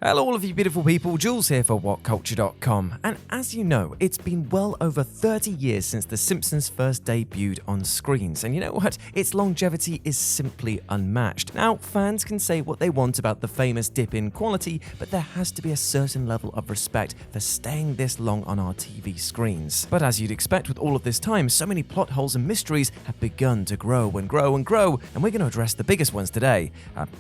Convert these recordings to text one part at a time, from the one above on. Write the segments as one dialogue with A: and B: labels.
A: Hello all of you beautiful people, Jules here for WhatCulture.com, and as you know, it's been well over 30 years since The Simpsons first debuted on screens, and you know what? Its longevity is simply unmatched. Now, fans can say what they want about the famous dip in quality, but there has to be a certain level of respect for staying this long on our TV screens. But as you'd expect with all of this time, so many plot holes and mysteries have begun to grow and grow and grow, and we're going to address the biggest ones today.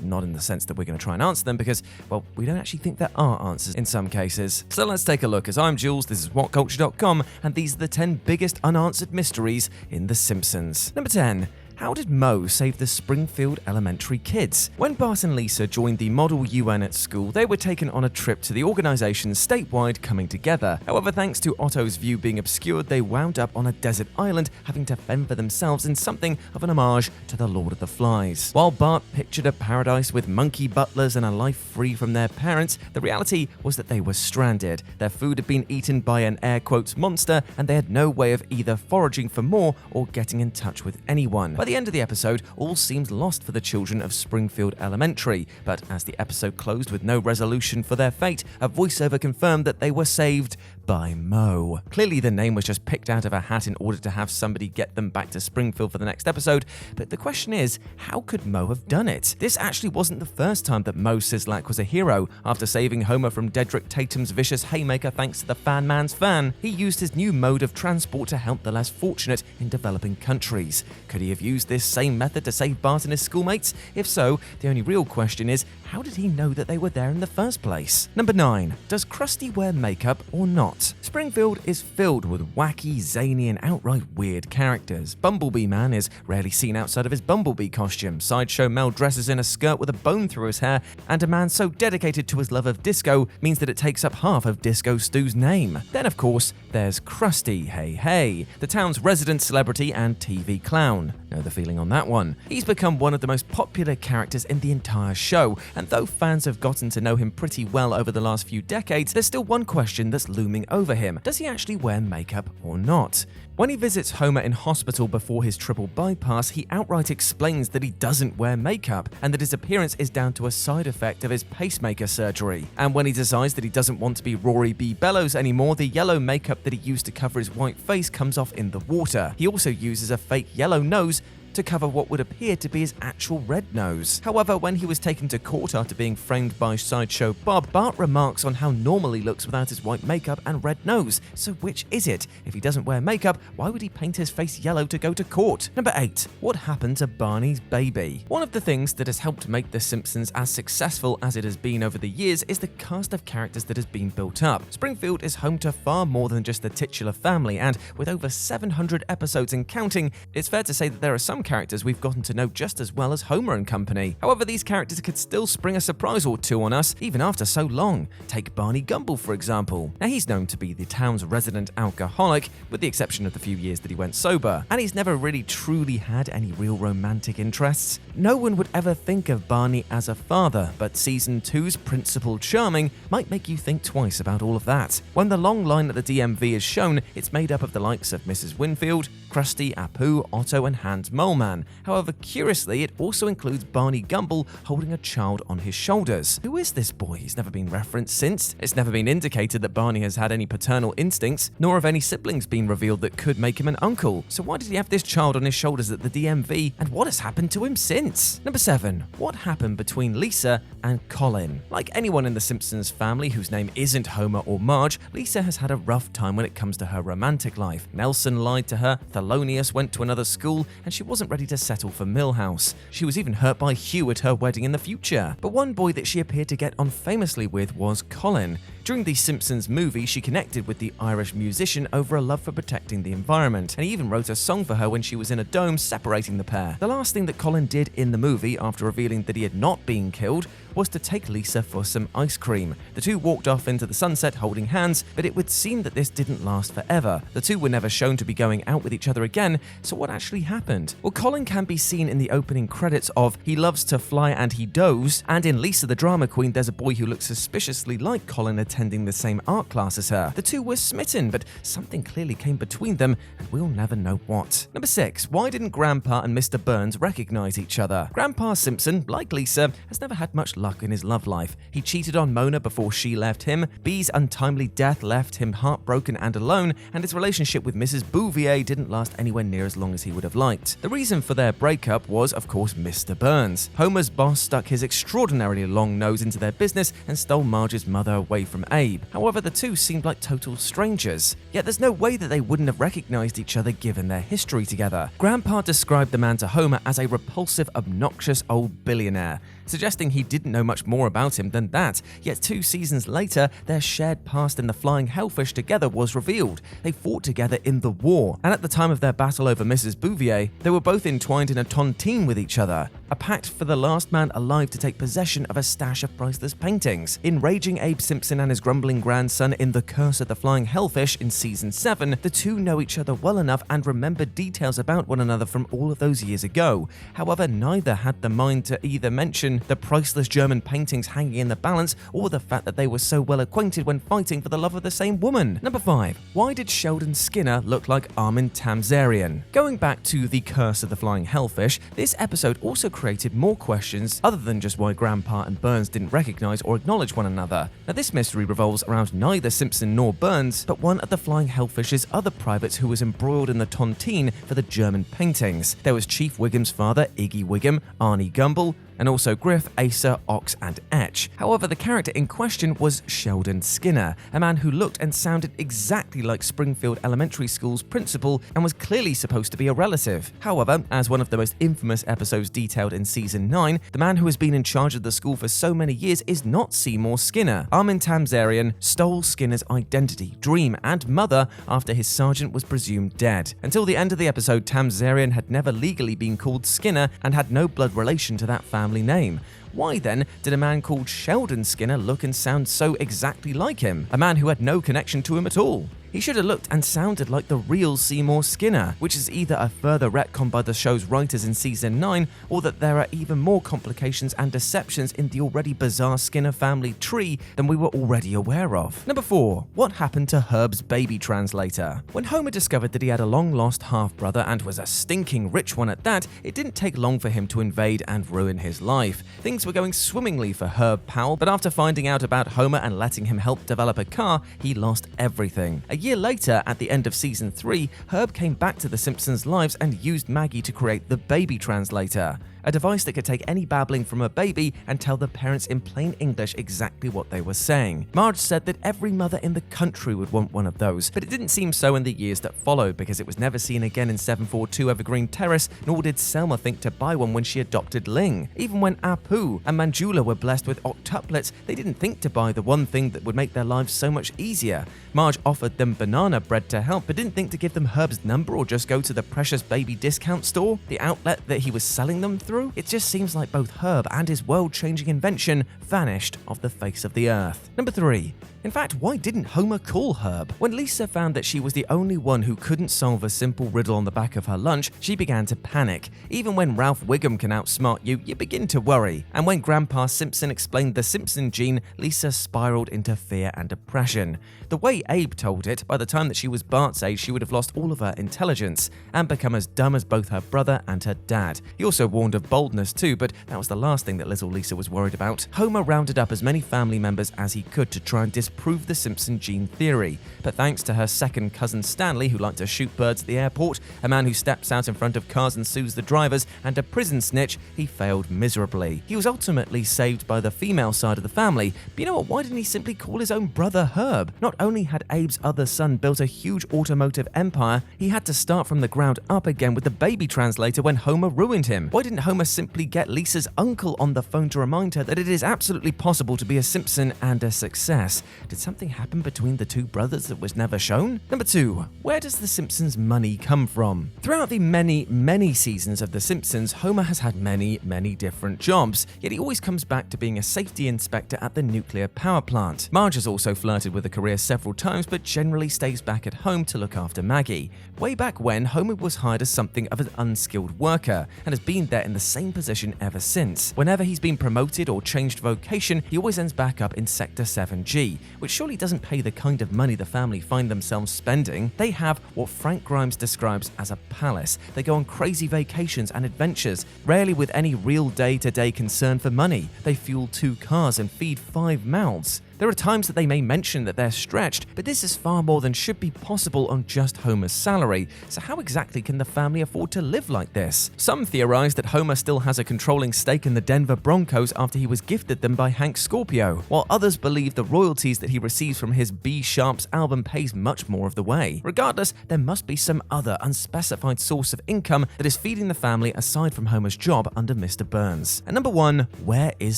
A: Not in the sense that we're going to try and answer them, because, well, we don't actually think there are answers in some cases. So let's take a look, as I'm Jules, this is WhatCulture.com, and these are the 10 biggest unanswered mysteries in The Simpsons. Number 10. How did Moe save the Springfield Elementary kids? When Bart and Lisa joined the Model UN at school, they were taken on a trip to the organization's statewide coming together. However, thanks to Otto's view being obscured, they wound up on a desert island, having to fend for themselves in something of an homage to the Lord of the Flies. While Bart pictured a paradise with monkey butlers and a life free from their parents, the reality was that they were stranded. Their food had been eaten by an air quotes monster, and they had no way of either foraging for more or getting in touch with anyone. By the end of the episode, all seemed lost for the children of Springfield Elementary, but as the episode closed with no resolution for their fate, a voiceover confirmed that they were saved by Moe. Clearly the name was just picked out of a hat in order to have somebody get them back to Springfield for the next episode, but the question is, how could Moe have done it? This actually wasn't the first time that Moe Szyslak was a hero. After saving Homer from Dedrick Tatum's vicious haymaker thanks to the fan man's fan, he used his new mode of transport to help the less fortunate in developing countries. Could he have used this same method to save Bart and his schoolmates? If so, the only real question is, how did he know that they were there in the first place? Number 9. Does KRUSTY wear makeup or not? Springfield is filled with wacky, zany, and outright weird characters. Bumblebee Man is rarely seen outside of his Bumblebee costume. Sideshow Mel dresses in a skirt with a bone through his hair, and a man so dedicated to his love of disco means that it takes up half of Disco Stew's name. Then, of course, there's KRUSTY, hey, the town's resident celebrity and TV clown. Know the feeling on that one. He's become one of the most popular characters in the entire show, and though fans have gotten to know him pretty well over the last few decades, there's still one question that's looming over him. Does he actually wear makeup or not? When he visits Homer in hospital before his triple bypass, he outright explains that he doesn't wear makeup and that his appearance is down to a side effect of his pacemaker surgery. And when he decides that he doesn't want to be Rory B. Bellows anymore, the yellow makeup that he used to cover his white face comes off in the water. He also uses a fake yellow nose to cover what would appear to be his actual red nose. However, when he was taken to court after being framed by Sideshow Bob, Bart remarks on how normal he looks without his white makeup and red nose. So which is it? If he doesn't wear makeup, why would he paint his face yellow to go to court? Number 8. What happened to Barney's baby? One of the things that has helped make The Simpsons as successful as it has been over the years is the cast of characters that has been built up. Springfield is home to far more than just the titular family, and with over 700 episodes and counting, it's fair to say that there are some characters we've gotten to know just as well as Homer and company. However, these characters could still spring a surprise or two on us, even after so long. Take Barney Gumble, for example. Now, he's known to be the town's resident alcoholic, with the exception of the few years that he went sober, and he's never really truly had any real romantic interests. No one would ever think of Barney as a father, but Season 2's Principal Charming might make you think twice about all of that. When the long line at the DMV is shown, it's made up of the likes of Mrs. Winfield, KRUSTY, Apu, Otto, and Hans Moleman. However, curiously, it also includes Barney Gumble holding a child on his shoulders. Who is this boy? He's never been referenced since. It's never been indicated that Barney has had any paternal instincts, nor have any siblings been revealed that could make him an uncle. So why did he have this child on his shoulders at the DMV, and what has happened to him since? Number 7. What happened between Lisa and Colin? Like anyone in the Simpsons family whose name isn't Homer or Marge, Lisa has had a rough time when it comes to her romantic life. Nelson lied to her, Thelonious went to another school, and she wasn't ready to settle for Milhouse. She was even hurt by Hugh at her wedding in the future. But one boy that she appeared to get on famously with was Colin. During the Simpsons movie, she connected with the Irish musician over a love for protecting the environment, and he even wrote a song for her when she was in a dome separating the pair. The last thing that Colin did in the movie, after revealing that he had not been killed, was to take Lisa for some ice cream. The two walked off into the sunset holding hands, but it would seem that this didn't last forever. The two were never shown to be going out with each other again, so what actually happened? Well, Colin can be seen in the opening credits of He Loves to Fly and He Does, and in Lisa the Drama Queen there's a boy who looks suspiciously like Colin attending the same art class as her. The two were smitten, but something clearly came between them, and we'll never know what. Number 6. Why didn't Grandpa and Mr. Burns recognize each other? Grandpa Simpson, like Lisa, has never had much luck in his love life. He cheated on Mona before she left him, Bee's untimely death left him heartbroken and alone, and his relationship with Mrs. Bouvier didn't last anywhere near as long as he would have liked. The reason for their breakup was, of course, Mr. Burns. Homer's boss stuck his extraordinarily long nose into their business and stole Marge's mother away from Abe. However, the two seemed like total strangers. Yet there's no way that they wouldn't have recognized each other given their history together. Grandpa described the man to Homer as a repulsive, obnoxious old billionaire, suggesting he didn't know much more about him than that. Yet 2 seasons later, their shared past in the Flying Hellfish together was revealed. They fought together in the war, and at the time of their battle over Mrs. Bouvier, they were both entwined in a tontine with each other, a pact for the last man alive to take possession of a stash of priceless paintings. Enraging Abe Simpson and his grumbling grandson in The Curse of the Flying Hellfish in Season 7, the two know each other well enough and remember details about one another from all of those years ago. However, neither had the mind to either mention the priceless German paintings hanging in the balance or the fact that they were so well acquainted when fighting for the love of the same woman. Number 5. Why did Sheldon Skinner look like ARMIN TAMZARIAN? Going back to The Curse of the Flying Hellfish, this episode also created more questions other than just why Grandpa and Burns didn't recognize or acknowledge one another. Now, this mystery revolves around neither Simpson nor Burns, but one of the Flying Hellfish's other privates who was embroiled in the tontine for the German paintings. There was Chief Wiggum's father, Iggy Wiggum, Arnie Gumble, and also Griff, Acer, Ox, and Etch. However, the character in question was Sheldon Skinner, a man who looked and sounded exactly like Springfield Elementary School's principal and was clearly supposed to be a relative. However, as one of the most infamous episodes detailed in Season 9, the man who has been in charge of the school for so many years is not Seymour Skinner. ARMIN TAMZARIAN stole Skinner's identity, dream, and mother after his sergeant was presumed dead. Until the end of the episode, TAMZARIAN had never legally been called Skinner and had no blood relation to that family name. Why then did a man called Sheldon Skinner look and sound so exactly like him? A man who had no connection to him at all. He should have looked and sounded like the real Seymour Skinner, which is either a further retcon by the show's writers in Season 9, or that there are even more complications and deceptions in the already bizarre Skinner family tree than we were already aware of. Number 4. What happened to Herb's baby translator? When Homer discovered that he had a long-lost half-brother and was a stinking rich one at that, it didn't take long for him to invade and ruin his life. Things were going swimmingly for Herb Powell, but after finding out about Homer and letting him help develop a car, he lost everything. A year later, at the end of Season 3, Herb came back to the Simpsons' lives and used Maggie to create the baby translator, a device that could take any babbling from a baby and tell the parents in plain English exactly what they were saying. Marge said that every mother in the country would want one of those, but it didn't seem so in the years that followed because it was never seen again in 742 Evergreen Terrace, nor did Selma think to buy one when she adopted Ling. Even when Apu and Manjula were blessed with octuplets, they didn't think to buy the one thing that would make their lives so much easier. Marge offered them banana bread to help, but didn't think to give them Herb's number or just go to the Precious Baby discount store, the outlet that he was selling them through. It just seems like both Herb and his world-changing invention vanished off the face of the earth. Number 3. In fact, why didn't Homer call Herb? When Lisa found that she was the only one who couldn't solve a simple riddle on the back of her lunch, she began to panic. Even when Ralph Wiggum can outsmart you, you begin to worry. And when Grandpa Simpson explained the Simpson gene, Lisa spiraled into fear and depression. The way Abe told it, by the time that she was Bart's age, she would have lost all of her intelligence and become as dumb as both her brother and her dad. He also warned of boldness too, but that was the last thing that little Lisa was worried about. Homer rounded up as many family members as he could to try and disprove the Simpson gene theory, but thanks to her second cousin Stanley, who liked to shoot birds at the airport, a man who steps out in front of cars and sues the drivers, and a prison snitch, he failed miserably. He was ultimately saved by the female side of the family, but you know what, why didn't he simply call his own brother Herb? Not only had Abe's other son built a huge automotive empire, he had to start from the ground up again with the baby translator when Homer ruined him. Why didn't Homer Homer simply get Lisa's uncle on the phone to remind her that it is absolutely possible to be a Simpson and a success? Did something happen between the two brothers that was never shown? Number 2. Where does The Simpsons' money come from? Throughout the many seasons of The Simpsons, Homer has had many different jobs, yet he always comes back to being a safety inspector at the nuclear power plant. Marge has also flirted with a career several times, but generally stays back at home to look after Maggie. Way back when, Homer was hired as something of an unskilled worker, and has been there in the same position ever since. Whenever he's been promoted or changed vocation, he always ends back up in Sector 7G, which surely doesn't pay the kind of money the family find themselves spending. They have what Frank Grimes describes as a palace. They go on crazy vacations and adventures, rarely with any real day-to-day concern for money. They fuel 2 cars and feed 5 mouths. There are times that they may mention that they're stretched, but this is far more than should be possible on just Homer's salary. So how exactly can the family afford to live like this? Some theorize that Homer still has a controlling stake in the Denver Broncos after he was gifted them by Hank Scorpio, while others believe the royalties that he receives from his B Sharps album pays much more of the way. Regardless, there must be some other unspecified source of income that is feeding the family aside from Homer's job under Mr. Burns. And number 1, where is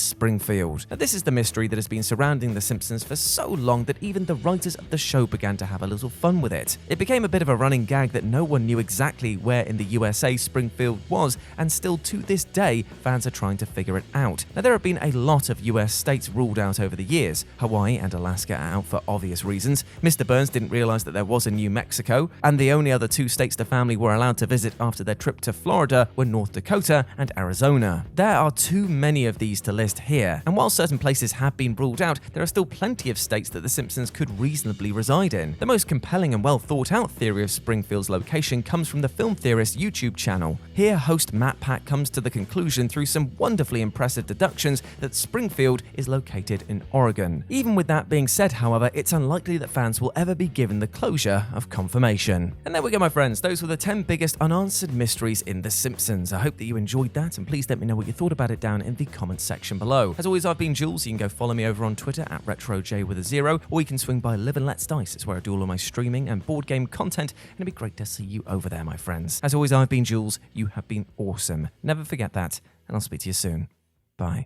A: Springfield? Now, this is the mystery that has been surrounding the Simpsons for so long that even the writers of the show began to have a little fun with it. It became a bit of a running gag that no one knew exactly where in the USA Springfield was, and still to this day, fans are trying to figure it out. Now, there have been a lot of US states ruled out over the years. Hawaii and Alaska are out for obvious reasons. Mr. Burns didn't realize that there was a New Mexico, and the only other 2 states the family were allowed to visit after their trip to Florida were North Dakota and Arizona. There are too many of these to list here, and while certain places have been ruled out, there are still plenty of states that the Simpsons could reasonably reside in. The most compelling and well thought out theory of Springfield's location comes from the Film Theorist YouTube channel. Here, host Matt Pack comes to the conclusion through some wonderfully impressive deductions that Springfield is located in Oregon. Even with that being said, however, it's unlikely that fans will ever be given the closure of confirmation. And there we go, my friends. Those were the 10 biggest unanswered mysteries in The Simpsons. I hope that you enjoyed that, and please let me know what you thought about it down in the comments section below. As always, I've been Jules. You can go follow me over on Twitter at RetroJ with a 0, or you can swing by Live and Let's Dice. It's where I do all of my streaming and board game content, and it'd be great to see you over there, my friends. As always, I've been Jules. You have been awesome. Never forget that, and I'll speak to you soon. Bye.